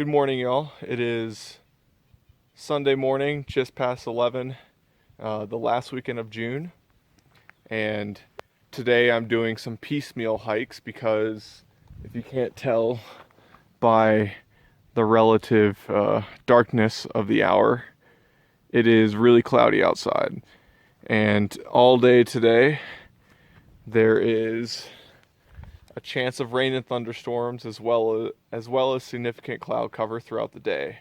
Good morning, y'all. It is Sunday morning, just past 11, the last weekend of June. And today I'm doing some piecemeal hikes because if you can't tell by the relative darkness of the hour, it is really cloudy outside. And all day today, there is a chance of rain and thunderstorms as well as significant cloud cover throughout the day.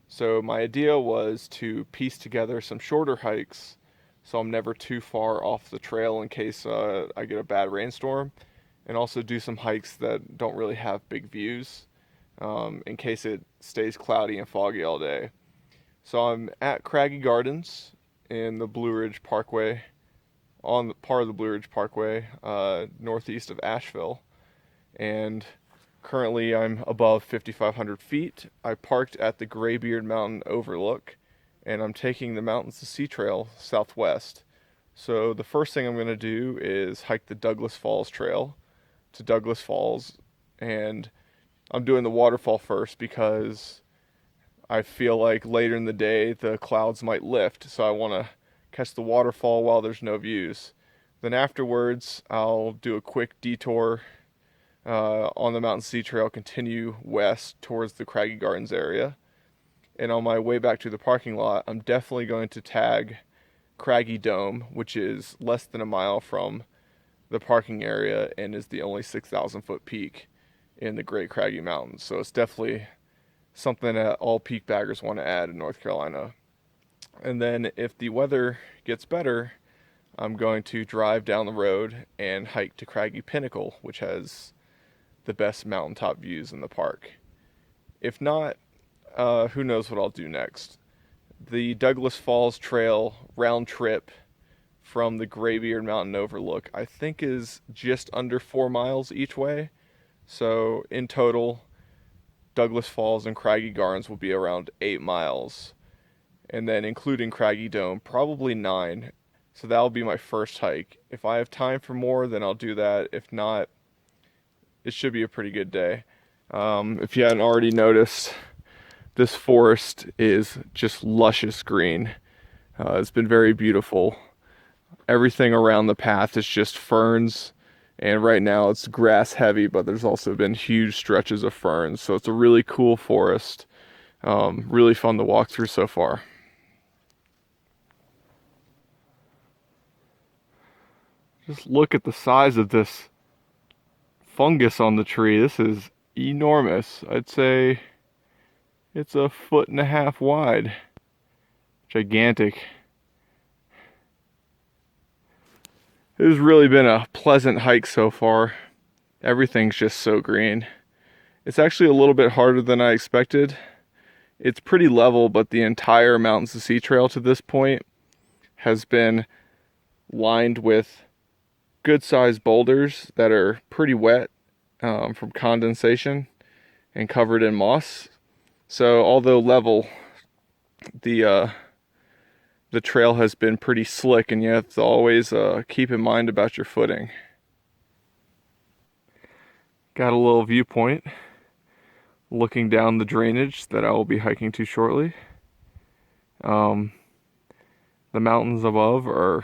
So my idea was to piece together some shorter hikes so I'm never too far off the trail in case I get a bad rainstorm, and also do some hikes that don't really have big views in case it stays cloudy and foggy all day. So I'm at Craggy Gardens in the Blue Ridge Parkway, on the part of the Blue Ridge Parkway, northeast of Asheville, and currently I'm above 5,500 feet. I parked at the Graybeard Mountain Overlook, and I'm taking the Mountains to Sea Trail southwest. So the first thing I'm going to do is hike the Douglas Falls Trail to Douglas Falls, and I'm doing the waterfall first because I feel like later in the day the clouds might lift, so I want to catch the waterfall while there's no views. Then afterwards, I'll do a quick detour on the Mountain Sea Trail, continue west towards the Craggy Gardens area. And on my way back to the parking lot, I'm definitely going to tag Craggy Dome, which is less than a mile from the parking area and is the only 6,000 foot peak in the Great Craggy Mountains. So it's definitely something that all peak baggers want to add in North Carolina. And then if the weather gets better, I'm going to drive down the road and hike to Craggy Pinnacle, which has the best mountaintop views in the park. If not, who knows what I'll do next. The Douglas Falls Trail round trip from the Graybeard Mountain Overlook, I think, is just under 4 miles each way. So in total, Douglas Falls and Craggy Gardens will be around 8 miles. And then including Craggy Dome, probably 9. So that'll be my first hike. If I have time for more, then I'll do that. If not, it should be a pretty good day. If you hadn't already noticed, this forest is just luscious green. It's been very beautiful. Everything around the path is just ferns, and right now it's grass heavy, but there's also been huge stretches of ferns. So it's a really cool forest. Really fun to walk through so far. Just look at the size of this fungus on the tree. This is enormous. I'd say it's 1.5 feet wide. Gigantic. It has really been a pleasant hike so far. Everything's just so green. It's actually a little bit harder than I expected. It's pretty level, but the entire Mountains to Sea Trail to this point has been lined with good-sized boulders that are pretty wet from condensation and covered in moss. So although level, the trail has been pretty slick, and you have to always keep in mind about your footing. Got a little viewpoint looking down the drainage that I will be hiking to shortly. The mountains above are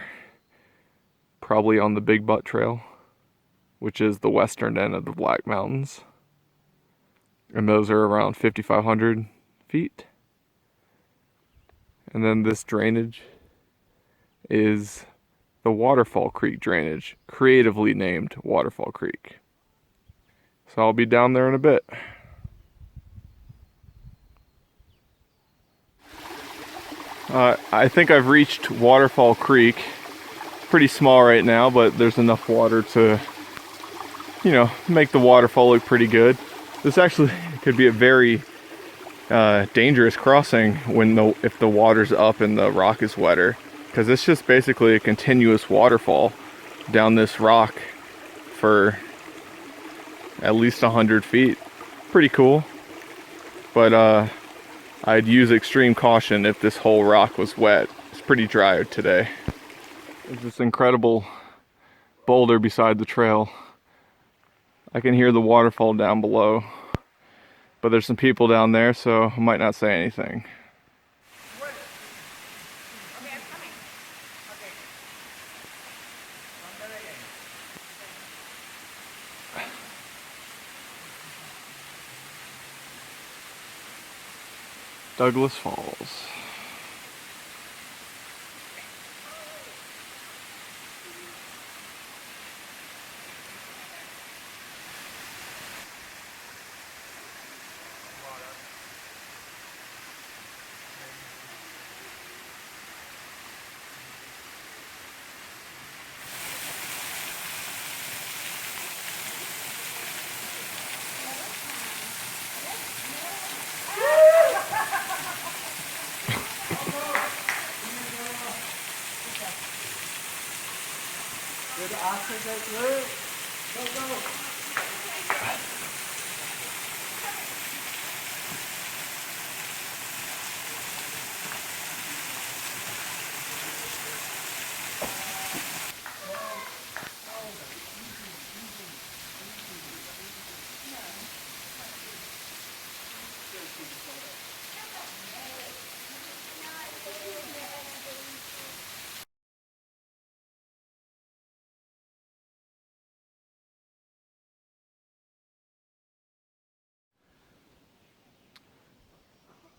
probably on the Big Butt Trail, which is the western end of the Black Mountains. And those are around 5,500 feet. And then this drainage is the Waterfall Creek drainage, creatively named Waterfall Creek. So I'll be down there in a bit. I think I've reached Waterfall Creek. Pretty small right now, but there's enough water to, make the waterfall look pretty good. This actually could be a very dangerous crossing if the water's up and the rock is wetter, because it's just basically a continuous waterfall down this rock for at least 100 feet. Pretty cool, but I'd use extreme caution if this whole rock was wet. It's pretty dry today. There's this incredible boulder beside the trail. I can hear the waterfall down below. but there's some people down there, so I might not say anything. Douglas Falls.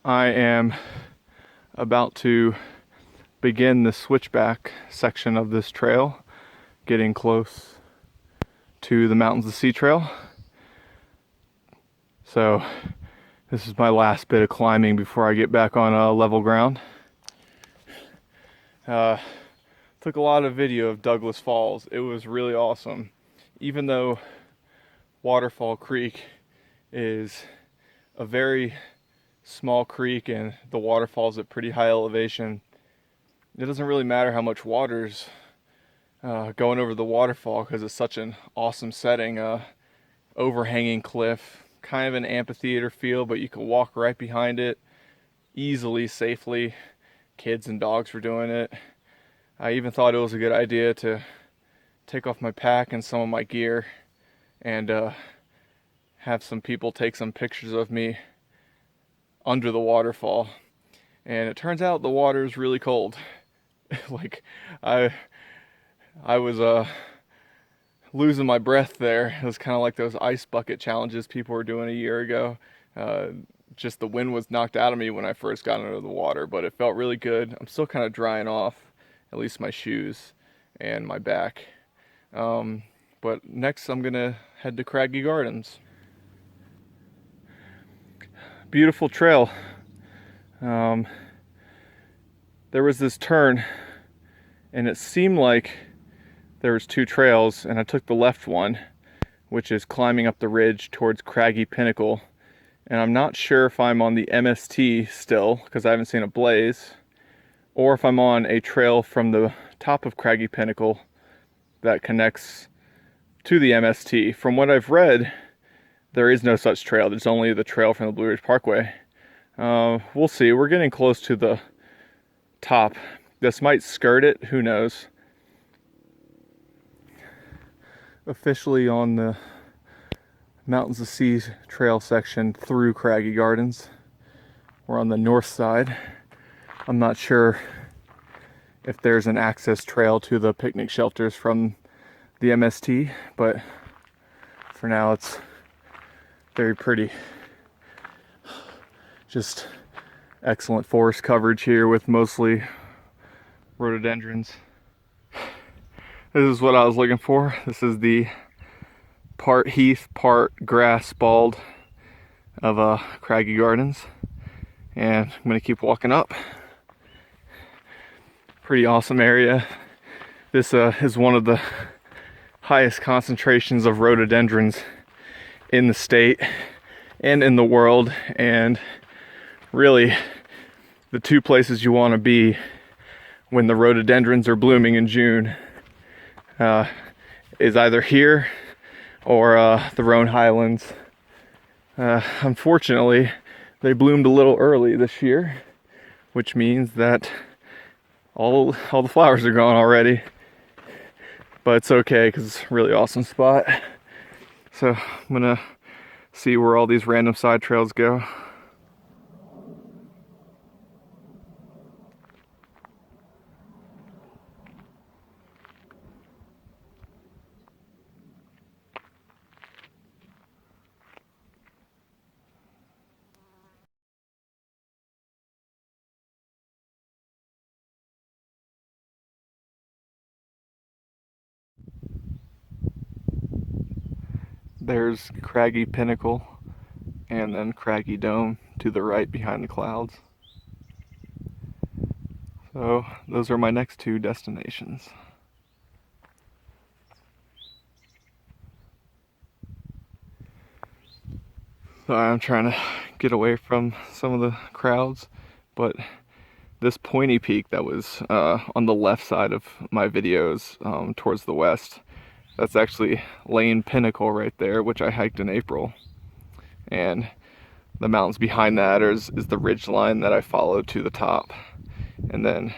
I am about to begin the switchback section of this trail, getting close to the Mountains of Sea Trail. So this is my last bit of climbing before I get back on level ground. Took a lot of video of Douglas Falls. It was really awesome. Even though Waterfall Creek is a very small creek and the waterfall's at pretty high elevation, it doesn't really matter how much water's going over the waterfall because it's such an awesome setting. Overhanging cliff, kind of an amphitheater feel, but you can walk right behind it easily, safely. Kids and dogs were doing it. I even thought it was a good idea to take off my pack and some of my gear and have some people take some pictures of me under the waterfall. And it turns out the water is really cold. Like I was losing my breath there. It was kind of like those ice bucket challenges people were doing a year ago. Just the wind was knocked out of me when I first got under the water, but it felt really good. I'm still kind of drying off, at least my shoes and my back. But next I'm gonna head to Craggy Gardens. Beautiful trail. There was this turn and it seemed like there was two trails, and I took the left one, which is climbing up the ridge towards Craggy Pinnacle. And I'm not sure if I'm on the MST still, because I haven't seen it blaze, or if I'm on a trail from the top of Craggy Pinnacle that connects to the MST. From what I've read, there is no such trail. There's only the trail from the Blue Ridge Parkway. We'll see. We're getting close to the top. This might skirt it, who knows. Officially on the Mountains of Sea Trail section through Craggy Gardens. We're on the north side. I'm not sure if there's an access trail to the picnic shelters from the MST, but for now it's very pretty. Just excellent forest coverage here with mostly rhododendrons. This is what I was looking for. This is the part heath, part grass bald of Craggy Gardens. And I'm gonna keep walking up. Pretty awesome area. This is one of the highest concentrations of rhododendrons in the state and in the world. And really the two places you wanna be when the rhododendrons are blooming in June is either here or the Roan Highlands. Unfortunately, they bloomed a little early this year, which means that all the flowers are gone already. But it's okay because it's a really awesome spot. So I'm gonna see where all these random side trails go. There's Craggy Pinnacle and then Craggy Dome to the right behind the clouds. So those are my next two destinations. So I'm trying to get away from some of the crowds, but this pointy peak that was on the left side of my videos towards the west, that's actually Lane Pinnacle right there, which I hiked in April. And the mountains behind that is the ridge line that I followed to the top. And then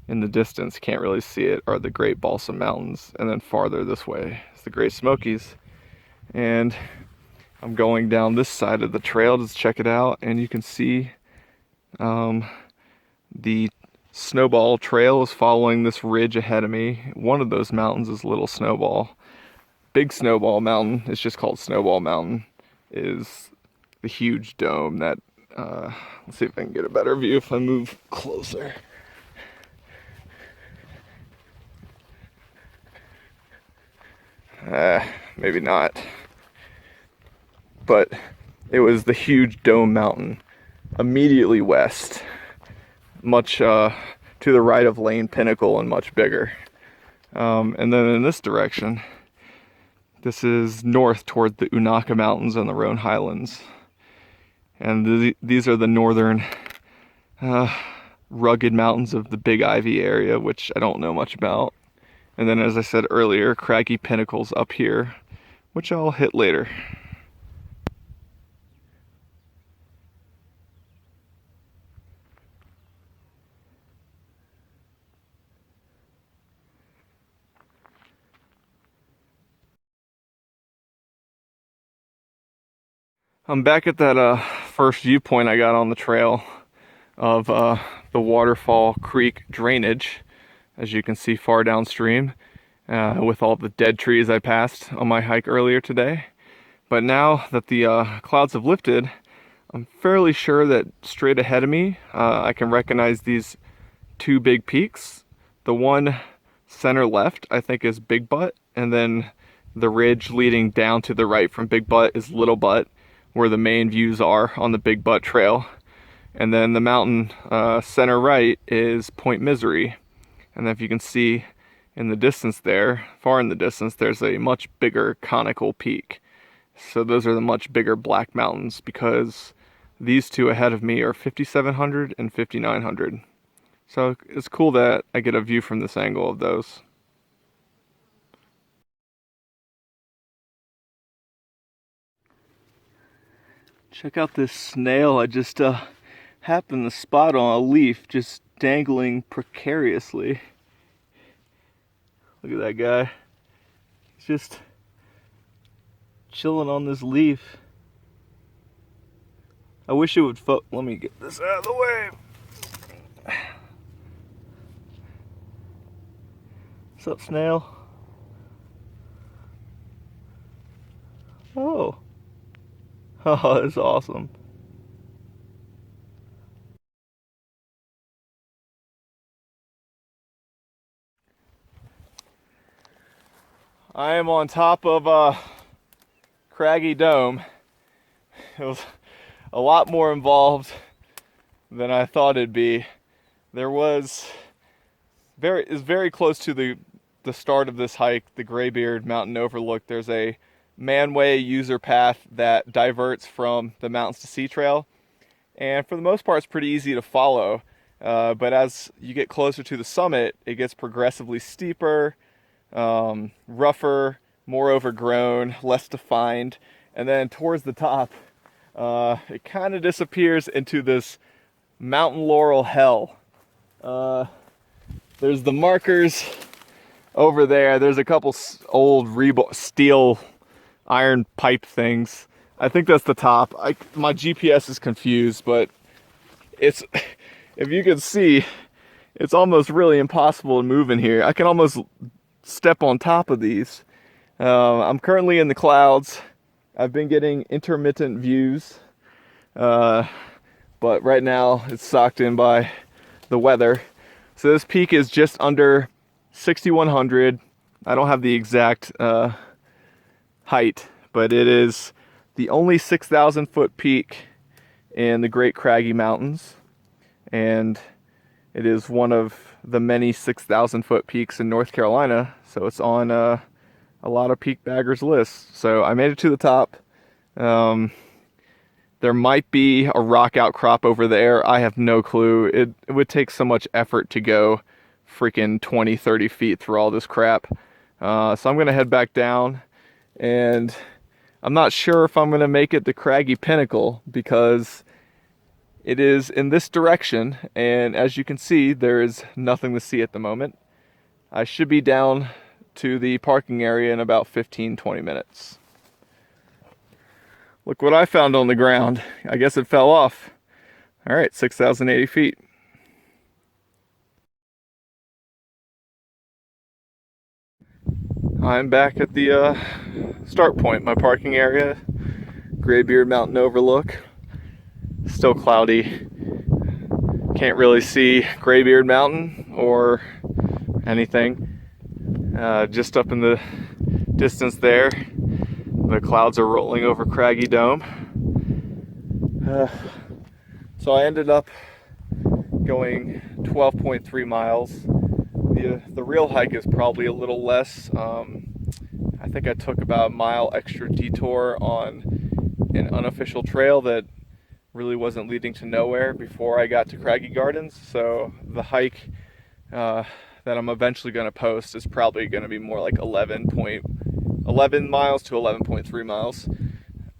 in the distance, can't really see it, are the Great Balsam Mountains. And then farther this way is the Great Smokies. And I'm going down this side of the trail to check it out. And you can see the Snowball Trail is following this ridge ahead of me. One of those mountains is Little Snowball. Big Snowball Mountain, it's just called Snowball Mountain, is the huge dome that, let's see if I can get a better view if I move closer. Maybe not. But it was the huge dome mountain immediately west, much to the right of Lane Pinnacle and much bigger. And then in this direction, this is north toward the Unaka Mountains and the Roan Highlands. And these are the northern rugged mountains of the Big Ivy area, which I don't know much about. And then, as I said earlier, Craggy Pinnacles up here, which I'll hit later. I'm back at that first viewpoint I got on the trail of the Waterfall Creek drainage, as you can see far downstream, with all the dead trees I passed on my hike earlier today. But now that the clouds have lifted, I'm fairly sure that straight ahead of me, I can recognize these two big peaks. The one center left, I think, is Big Butt, and then the ridge leading down to the right from Big Butt is Little Butt, where the main views are on the Big Butt Trail. And then the mountain center right is Point Misery. And if you can see in the distance there, far in the distance, there's a much bigger conical peak. So those are the much bigger black mountains, because these two ahead of me are 5,700 and 5,900. So it's cool that I get a view from this angle of those. Check out this snail I just happened to spot on a leaf, just dangling precariously. Look at that guy. He's just chilling on this leaf. I wish it would let me get this out of the way. What's up, snail? Oh. Oh, that's awesome. I am on top of Craggy Dome. It was a lot more involved than I thought it'd be. There was very close to the start of this hike, the Graybeard Mountain Overlook. There's a manway user path that diverts from the Mountains to Sea Trail, and for the most part it's pretty easy to follow, but as you get closer to the summit, it gets progressively steeper, rougher, more overgrown, less defined, and then towards the top it kind of disappears into this mountain laurel hell. There's the markers over there. There's a couple old steel iron pipe things I think that's the top. My GPS is confused, but it's, if you can see, it's almost really impossible to move in here. I can almost step on top of these. I'm currently in the clouds. I've been getting intermittent views, but right now it's socked in by the weather. So this peak is just under 6,100. I don't have the exact height, but it is the only 6,000 foot peak in the Great Craggy Mountains, and it is one of the many 6,000 foot peaks in North Carolina, so it's on a lot of peak baggers lists. So I made it to the top. There might be a rock outcrop over there. I have no clue. It would take so much effort to go freaking 20, 30 feet through all this crap. So I'm going to head back down, and I'm not sure if I'm going to make it to Craggy Pinnacle because it is in this direction, and as you can see, there is nothing to see at the moment. I should be down to the parking area in about 15-20 minutes. Look what I found on the ground. I guess it fell off. All right, 6,080 feet. I'm back at the start point, my parking area, Graybeard Mountain Overlook. Still cloudy. Can't really see Graybeard Mountain or anything. Just up in the distance there, the clouds are rolling over Craggy Dome. So I ended up going 12.3 miles. The real hike is probably a little less. I think I took about a mile extra detour on an unofficial trail that really wasn't leading to nowhere before I got to Craggy Gardens. So the hike that I'm eventually going to post is probably going to be more like 11 miles to 11.3 miles.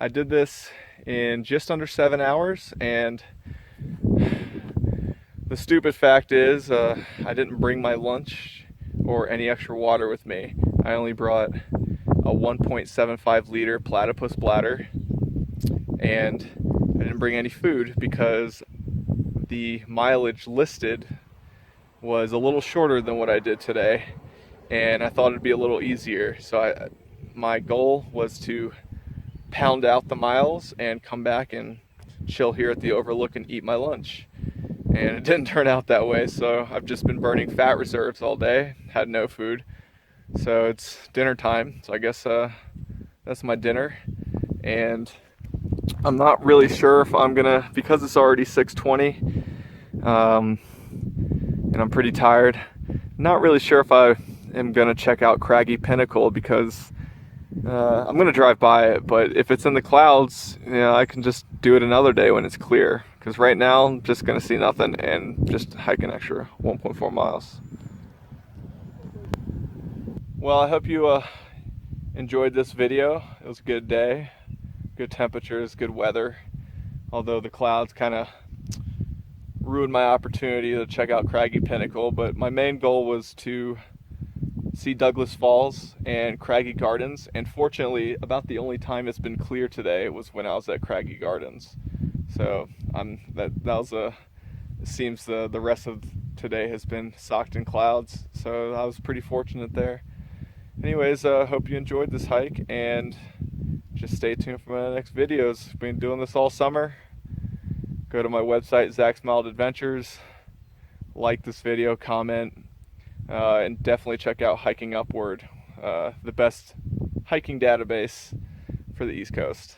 I did this in just under 7 hours, and the stupid fact is I didn't bring my lunch or any extra water with me. I only brought a 1.75 liter platypus bladder, and I didn't bring any food because the mileage listed was a little shorter than what I did today, and I thought it'd be a little easier. So my goal was to pound out the miles and come back and chill here at the overlook and eat my lunch. And it didn't turn out that way, so I've just been burning fat reserves all day, had no food. So it's dinner time, so I guess that's my dinner. And I'm not really sure if I'm gonna, because it's already 6:20, and I'm pretty tired, not really sure if I am gonna check out Craggy Pinnacle because I'm gonna drive by it, but if it's in the clouds, you know, I can just do it another day when it's clear. Because right now I'm just gonna see nothing and just hike an extra 1.4 miles. Well, I hope you enjoyed this video. It was a good day, good temperatures, good weather. Although the clouds kind of ruined my opportunity to check out Craggy Pinnacle, but my main goal was to see Douglas Falls and Craggy Gardens, and fortunately about the only time it's been clear today was when I was at Craggy Gardens. So that was it seems the rest of today has been socked in clouds, so I was pretty fortunate there. Anyways, hope you enjoyed this hike, and just stay tuned for my next videos. Been doing this all summer. Go to my website, Zach's Mild Adventures, like this video, comment, and definitely check out Hiking Upward, the best hiking database for the East Coast.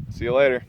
See you later.